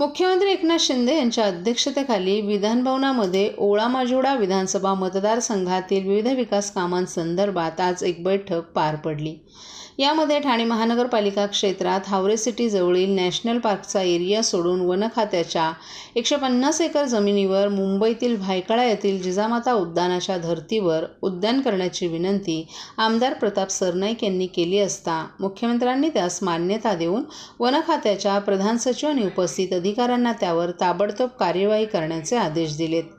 मुख्यमंत्री एकनाथ शिंदे यांच्या अध्यक्षतेखाली विधानभवनामध्ये ओळामाजिवडा विधानसभा मतदारसंघातील विविध विकास कामांसंदर्भात आज एक बैठक पार पडली। यामध्ये ठाणे महानगरपालिका क्षेत्रात हावरे सिटी जवळील नॅशनल पार्कचा एरिया सोडून वन खात्याच्या 150 एकर जमिनीवर मुंबईतील भायखळा येथील जिजामाता उद्यानाच्या धर्तीवर उद्यान करण्याची विनंती आमदार प्रताप सरनाईक यांनी केली असता मुख्यमंत्र्यांनी त्यास मान्यता देऊन वन खात्याच्या प्रधान सचिव आणि उपस्थित अधिकाऱ्यांना त्यावर ताबडतोब कार्यवाही करण्याचे आदेश दिलेत।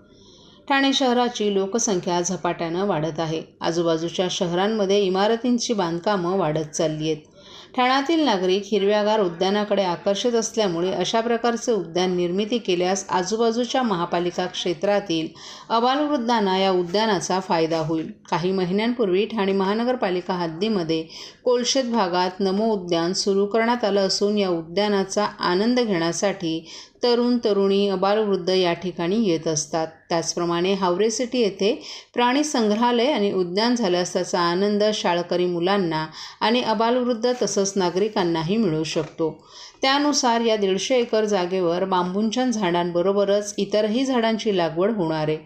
ठाणे शहराची लोकसंख्या झपाट्यानं वाढत आहे। आजूबाजूच्या शहरांमध्ये इमारतींची बांधकामं वाढत चालली आहेत। ठाण्यातील नागरिक हिरव्यागार उद्यानाकडे आकर्षित असल्यामुळे अशा प्रकारचे उद्यान निर्मिती केल्यास आजूबाजूच्या महापालिका क्षेत्रातील अबालवृद्धांना या उद्यानाचा फायदा होईल। काही महिन्यांपूर्वी ठाणे महानगरपालिका हद्दीमध्ये कोळशेत भागात नमो उद्यान सुरू करण्यात आलं असून या उद्यानाचा आनंद घेण्यासाठी तरुण तरुणी अबालवृद्ध या ठिकाणी येत असतात। त्याचप्रमाणे हावरे सिटी येथे प्राणी संग्रहालय आणि उद्यान झाल्यास त्याचा आनंद शाळकरी मुलांना आणि अबालवृद्ध तसंच नागरिकांनाही मिळू शकतो। त्यानुसार या 150 एकर जागेवर बांबूंच्या झाडांबरोबरच इतरही झाडांची लागवड होणार आहे।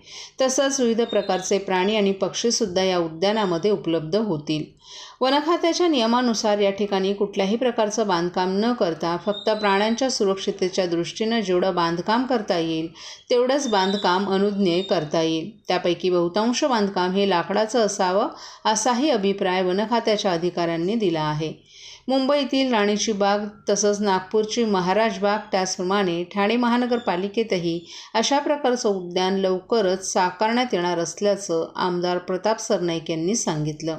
तसंच विविध प्रकारचे प्राणी आणि पक्षीसुद्धा या उद्यानामध्ये उपलब्ध होतील। वन खात्याच्या नियमानुसार या ठिकाणी कुठल्याही प्रकारचं बांधकाम न करता फक्त प्राण्यांच्या सुरक्षिततेच्या दृष्टीनं जेवढं बांधकाम करता येईल तेवढंच बांधकाम अनुज्ञेय करता येईल। त्यापैकी बहुतांश बांधकाम हे लाकडाचं असावं असाही अभिप्राय वन खात्याच्या अधिकाऱ्यांनी दिला आहे। मुंबईतील राणीची बाग तसंच नागपूरची महाराज बाग त्याचप्रमाणे ठाणे महानगरपालिकेतही अशा प्रकारचं उद्यान लवकरच साकारण्यात येणार असल्याचं आमदार प्रताप सरनाईक यांनी सांगितलं।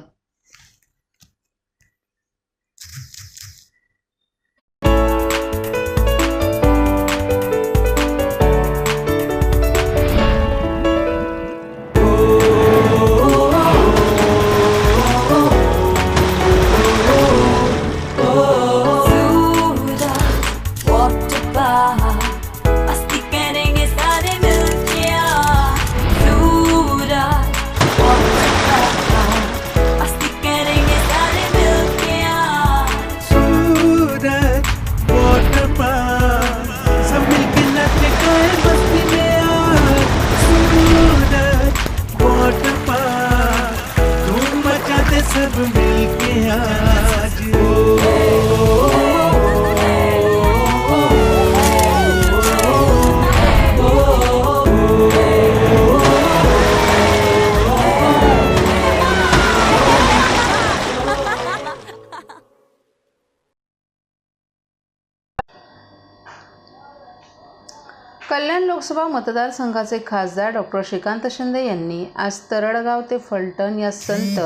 सब मिलके आज कल्याण लोकसभा मतदारसंघाचे खासदार डॉक्टर श्रीकांत शिंदे यांनी आज तरडगाव ते फलटण या संत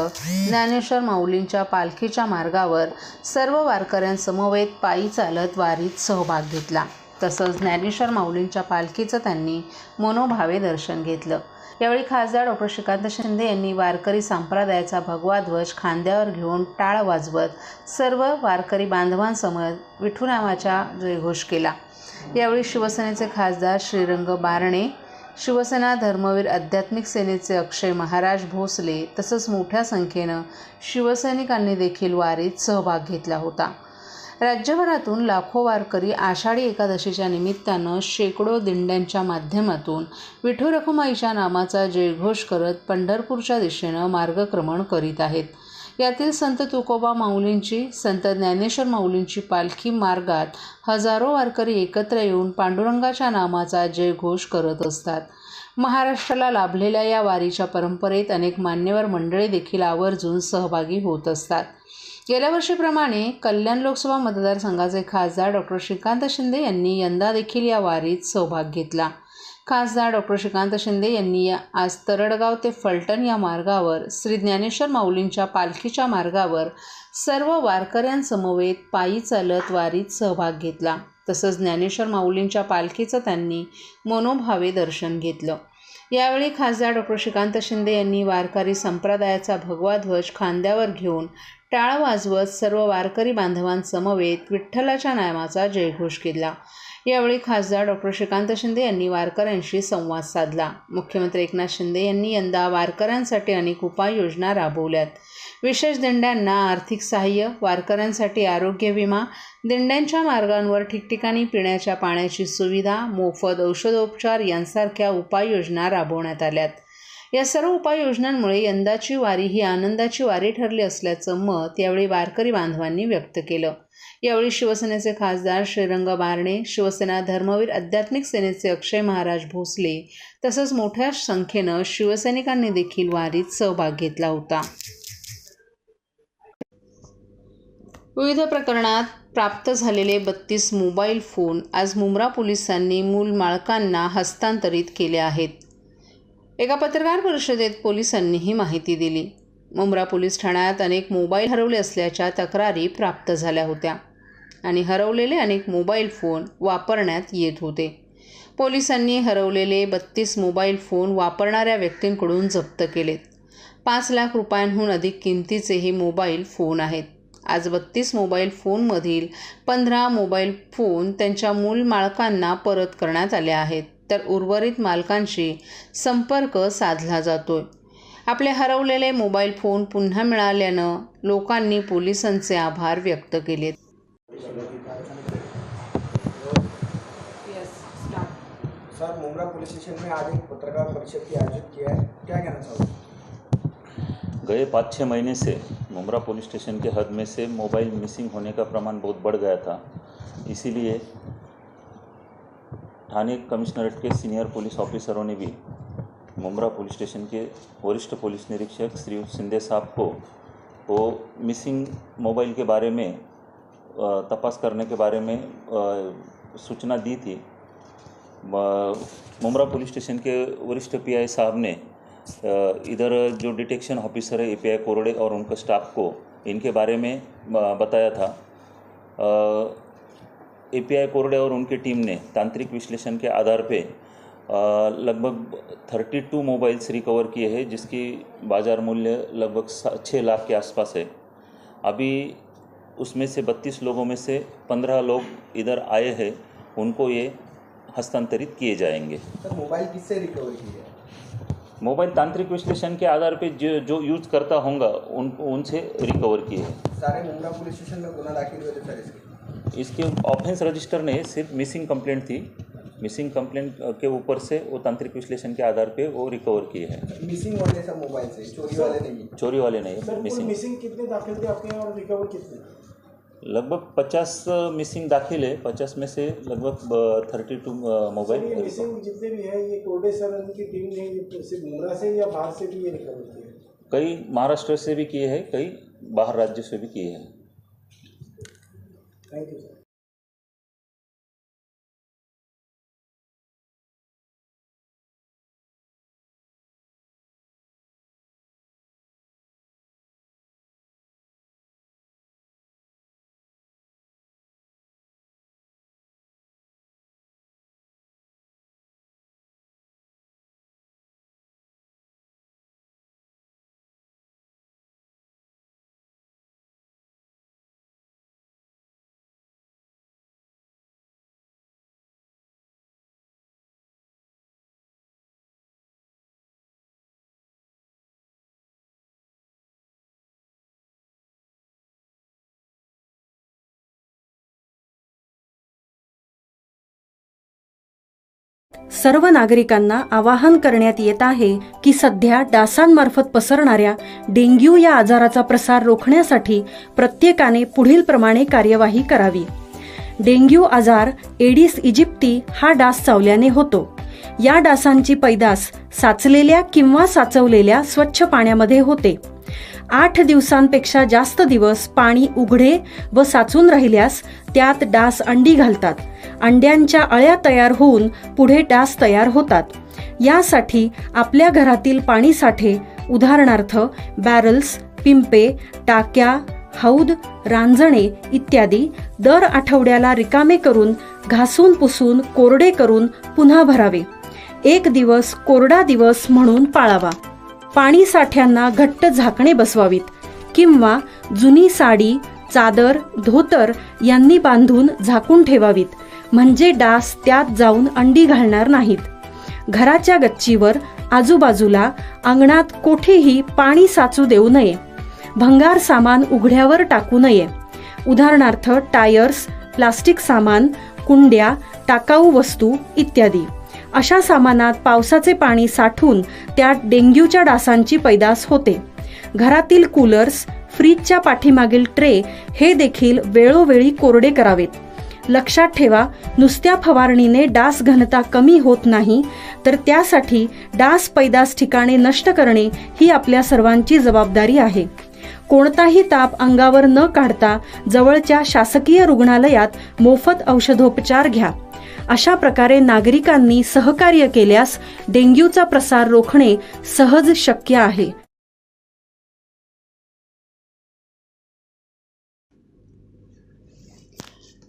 ज्ञानेश्वर माऊलींच्या पालखीच्या मार्गावर सर्व वारकऱ्यांसमवेत पायी चालत वारीत सहभाग घेतला। तसंच ज्ञानेश्वर माऊलींच्या पालखीचं त्यांनी मनोभावे दर्शन घेतलं। यावेळी खासदार डॉक्टर श्रीकांत शिंदे यांनी वारकरी संप्रदायाचा भगवा ध्वज खांद्यावर घेऊन टाळ वाजवत सर्व वारकरी बांधवांसमवेत विठू नामाचा जयघोष केला। यावेळी शिवसेनेचे खासदार श्रीरंग बारणे, शिवसेना धर्मवीर आध्यात्मिक सेनेचे अक्षय महाराज भोसले तसंच मोठ्या संख्येनं शिवसैनिकांनी देखील वारीत सहभाग घेतला होता। राज्यभरातून लाखो वारकरी आषाढी एकादशीच्या निमित्तानं शेकडो दिंड्यांच्या माध्यमातून विठू रखुमाईच्या नामाचा जयघोष करत पंढरपूरच्या दिशेनं मार्गक्रमण करीत आहेत। यातील संत तुकोबा माऊलींची, संत ज्ञानेश्वर माऊलींची पालखी मार्गात हजारो वारकरी एकत्र येऊन पांडुरंगाच्या नामाचा जयघोष करत असतात। महाराष्ट्राला लाभलेल्या या वारीच्या परंपरेत अनेक मान्यवर मंडळी देखील आवर्जून सहभागी होत असतात। गेल्या वर्षीप्रमाणे कल्याण लोकसभा मतदारसंघाचे खासदार डॉक्टर श्रीकांत शिंदे यांनी यंदा देखील या वारीत सहभाग घेतला। खासदार डॉक्टर श्रीकांत शिंदे यांनी आज तरडगाव ते फलटण या मार्गावर श्री ज्ञानेश्वर माऊलींच्या पालखीच्या मार्गावर सर्व वारकऱ्यांसमवेत पायी चालत वारीत सहभाग घेतला। तसंच ज्ञानेश्वर माऊलींच्या पालखीचं त्यांनी मनोभावे दर्शन घेतलं। यावेळी खासदार डॉक्टर श्रीकांत शिंदे यांनी वारकरी संप्रदायाचा भगवा ध्वज खांद्यावर घेऊन टाळ वाजवत सर्व वारकरी बांधवांसमवेत विठ्ठलाच्या नामाचा जयघोष केला। यावेळी खासदार डॉक्टर श्रीकांत शिंदे यांनी वारकऱ्यांशी संवाद साधला. मुख्यमंत्री एकनाथ शिंदे यांनी यंदा वारकऱ्यांसाठी अनेक उपाययोजना राबवल्यात. विशेष दिंड्यांना आर्थिक सहाय्य, वारकऱ्यांसाठी आरोग्य विमा, दिंड्यांच्या मार्गांवर ठिकठिकाणी पिण्याच्या पाण्याची सुविधा, मोफत औषधोपचार यांसारख्या उपाययोजना राबवण्यात आल्यात. या सर्व उपाययोजनांमुळे यंदाची वारी ही आनंदाची वारी ठरली असल्याचं मत यावेळी वारकरी बांधवांनी व्यक्त केलं. यावेळी शिवसेनेचे खासदार श्रीरंग बारणे, शिवसेना धर्मवीर आध्यात्मिक सेनेचे अक्षय महाराज भोसले तसंच मोठ्या संख्येनं शिवसैनिकांनी देखील वारीत सहभाग घेतला होता. विविध प्रकरणात प्राप्त झालेले 32 मोबाईल फोन आज मुंब्रा पोलिसांनी मूल मालकांना हस्तांतरित केले आहेत. एका पत्रकार परिषदेत पोलिसांनी ही माहिती दिली. मुंब्रा पोलीस ठाण्यात अनेक मोबाईल हरवले असल्याच्या तक्रारी प्राप्त झाल्या होत्या आणि हरवलेले अनेक मोबाईल फोन वापरण्यात येत होते. पोलिसांनी हरवलेले 32 मोबाईल फोन वापरणाऱ्या व्यक्तींकडून जप्त केलेत. 5 लाख रुपयांहून अधिक किमतीचे हे मोबाईल फोन आहेत. आज 32 मोबाईल फोनमधील 15 मोबाईल फोन त्यांच्या मूल मालकांना परत करण्यात आले आहेत, तर उर्वरित मालकांशी संपर्क साधला जातोय. आपले हरवलेले मोबाईल फोन पुन्हा मिळाल्यानं लोकांनी पोलिसांचे आभार व्यक्त केलेत. सर, मुंब्रा पुलिस स्टेशन में आज एक पत्रकार परिषद की आयोजित किया है, क्या कहना चाहोगे? गए 5-6 महीने से मुंब्रा पुलिस स्टेशन के हद में से मोबाइल मिसिंग होने का प्रमाण बहुत बढ़ गया था. इसीलिए थाने कमिश्नरेट के सीनियर पुलिस ऑफिसरों ने भी मुंब्रा पुलिस स्टेशन के वरिष्ठ पुलिस निरीक्षक श्री शिंदे साहब को वो मिसिंग मोबाइल के बारे में तपास करने के बारे में सूचना दी थी. मुंब्रा पुलिस स्टेशन के वरिष्ठ पीआई साहब ने इधर जो डिटेक्शन ऑफिसर है एपीआई कोरडे और उनके स्टाफ को इनके बारे में बताया था. एपीआई कोरडे और उनकी टीम ने तांत्रिक विश्लेषण के आधार पे लगभग 32 मोबाइल्स रिकवर किए हैं, जिसकी बाज़ार मूल्य लगभग 6 लाख के आसपास है. अभी उसमें से 32 लोगों में से 15 लोग इधर आए हैं, उनको ये हस्तांतरित किए जाएंगे. सर, मोबाइल किससे रिकवर किए हैं? मोबाइल तांत्रिक विश्लेषण के आधार पे जो यूज करता होगा उनसे रिकवर किए हैं. सारे मुंब्रा पुलिस स्टेशन में गुना दाखिल हुए थे सर इसके ऑफेंस रजिस्टर नहीं, सिर्फ मिसिंग कंप्लेंट थी. मिसिंग कंप्लेंट के ऊपर से वो तांत्रिक विश्लेषण के आधार पे वो रिकवर किए हैं. मिसिंग वाले सब मोबाइल से, चोरी वाले नहीं? चोरी वाले नहीं. मिसिंग कितने दाखिल थे आपके यहाँ और रिकवर कितने? लगभग 50 मिसिंग दाखिल है. 50 में से लगभग 32 मोबाइल. ये मिसिंग जितने भी हैं ये कोरडे सर की टीम ने सिर्फ मुंब्रा से या बाहर से भी ये रिकवर किए हैं? कई महाराष्ट्र से भी किए हैं, कई बाहर राज्य से भी किए हैं. Thank you sir. सर्व नागरिकांना आवाहन करण्यात येत आहे की सध्या डासांमार्फत पसरणाऱ्या डेंग्यू या आजाराचा प्रसार रोखण्यासाठी प्रत्येकाने पुढील प्रमाणे कार्यवाही करावी. डेंग्यू आजार एडिस इजिप्ती हा डास चावल्याने होतो. या डासांची पैदास साचलेल्या किंवा साचवलेल्या स्वच्छ पाण्यामध्ये होते. 8 दिवसांपेक्षा जास्त दिवस पाणी उघडे व साचून राहिल्यास त्यात डास अंडी घालतात. अंड्यांच्या अळ्या तयार होऊन पुढे डास तयार होतात. यासाठी आपल्या घरातील पाणी साठे उदाहरणार्थ बॅरल्स, पिंपे, टाक्या, हौद, रांजणे इत्यादी दर आठवड्याला रिकामे करून घासून पुसून कोरडे करून पुन्हा भरावे. 1 दिवस कोरडा दिवस म्हणून पाळावा. पाणी साठ्यांना घट्ट झाकणे बसवावीत किंवा जुनी साडी, चादर, धोतर यांनी बांधून झाकून ठेवावीत म्हणजे डास त्यात जाऊन अंडी घालणार नाहीत. घराच्या गच्चीवर, आजूबाजूला, अंगणात कोठेही पाणी साचू देऊ नये. भंगार सामान उघड्यावर टाकू नये. उदाहरणार्थ टायर्स, प्लास्टिक सामान, कुंड्या, टाकाऊ वस्तू इत्यादी. अशा सामानात पावसाचे पाणी साठून त्यात डेंग्यूच्या डासांची पैदास होते. घरातील कूलर्स, फ्रीजच्या पाठीमागील ट्रे हे देखील वेळोवेळी कोरडे करावेत. लक्षात ठेवा, नुसत्या फवारणीने डास घनता कमी होत नाही, तर त्यासाठी डास पैदास ठिकाणे नष्ट करणे ही आपल्या सर्वांची जबाबदारी आहे. कोणताही ताप अंगावर न काढता जवळच्या शासकीय रुग्णालयात मोफत औषधोपचार घ्या. अशा प्रकारे नागरिकांनी सहकार्य केल्यास डेंग्यूचा प्रसार रोखणे सहज शक्य आहे.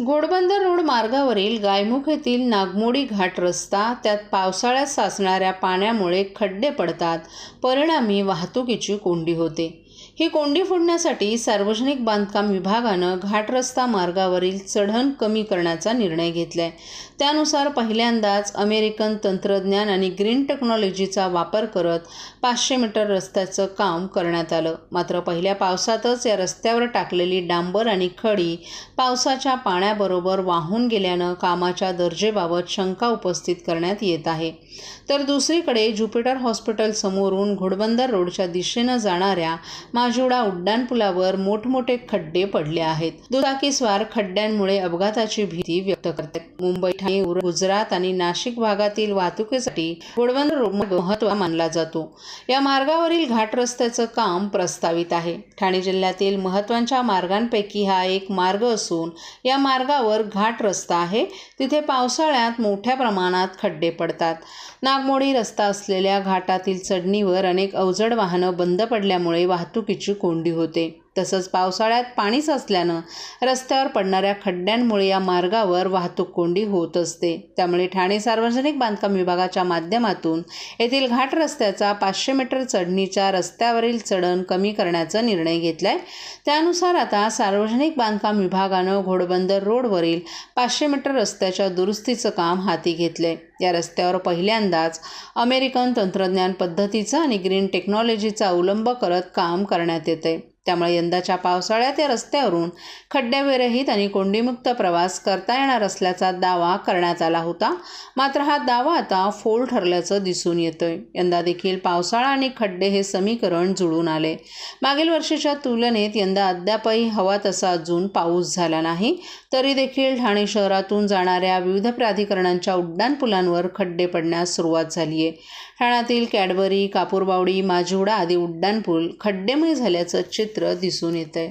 घोडबंदर रोड मार्गावरील गायमुख येथील नागमोडी घाट रस्ता, त्यात पावसाळ्यात साचणाऱ्या पाण्यामुळे खड्डे पडतात. परिणामी वाहतुकीची कोंडी होते. ही कोंडी फोडण्यासाठी सार्वजनिक बांधकाम विभागानं घाट रस्ता मार्गावरील चढण कमी करण्याचा निर्णय घेतलाय. त्यानुसार पहिल्यांदाच अमेरिकन तंत्रज्ञान आणि ग्रीन टेक्नॉलॉजीचा वापर करत 500 मीटर रस्त्याचं काम करण्यात आलं. मात्र पहिल्या पावसातच या रस्त्यावर टाकलेली डांबर आणि खडी पावसाच्या पाण्याबरोबर वाहून गेल्यानं कामाच्या दर्जेबाबत शंका उपस्थित करण्यात येत आहे. तर दुसरीकडे ज्युपिटर हॉस्पिटल समोरून घोडबंदर रोडच्या दिशेनं जाणाऱ्या माजिवडा उड्डाणपुलावर मोठमोठे खड्डे पडले आहेत. दुचाकीस्वार खड्ड्यांमुळे अपघाताची भीती व्यक्त करतात. मुंबई, ठाणे, गुजरात आणि नाशिक भागातील वाहतुकीसाठी घोडबंदर रोड महत्त्वाचा मानला जातो. या मार्गावरील घाट रस्त्याचं काम प्रस्तावित आहे. ठाणे जिल्ह्यातील महत्त्वाच्या मार्गांपैकी हा एक मार्ग असून या मार्गावर घाट रस्ता आहे. तिथे पावसाळ्यात मोठ्या प्रमाणात खड्डे पडतात. नागमोडी रस्ता असलेल्या घाटातील चढणीवर अनेक अवजड वाहनं बंद पडल्यामुळे वाहतुकीची कोंडी होते. तसंच पावसाळ्यात पाणी साचल्यानं रस्त्यावर पडणाऱ्या खड्ड्यांमुळे या मार्गावर वाहतूक कोंडी होत असते. त्यामुळे ठाणे सार्वजनिक बांधकाम विभागाच्या माध्यमातून येथील घाट रस्त्याचा 500 मीटर चढणीच्या रस्त्यावरील चढण कमी करण्याचा निर्णय घेतलाय. त्यानुसार आता सार्वजनिक बांधकाम विभागानं घोडबंदर रोडवरील 500 मीटर रस्त्याच्या दुरुस्तीचं काम हाती घेतलंय. या रस्त्यावर पहिल्यांदाच अमेरिकन तंत्रज्ञान पद्धतीचा आणि ग्रीन टेक्नॉलॉजीचा अवलंब करत काम करण्यात येतंय. त्यामुळे यंदाच्या पावसाळ्यात या रस्त्यावरून खड्ड्याविरहित आणि कोंडीमुक्त प्रवास करता येणार असल्याचा दावा करण्यात आला होता. मात्र हा दावा आता फोल ठरल्याचं दिसून येतंय. यंदा देखील पावसाळा आणि खड्डे हे समीकरण जुळून आले. मागील वर्षीच्या तुलनेत यंदा अद्यापही हवा तसा अजून पाऊस झाला नाही. तरी देखील ठाणे शहरातून जाणाऱ्या विविध प्राधिकरणांच्या उड्डाणपुलांवर खड्डे पडण्यास सुरुवात झाली आहे. ठाण्यातील कॅडबरी, कापूरबावडी, माजिवडा आदी उड्डाणपूल खड्डेमय झाल्याचं चित्र दिसून येतंय.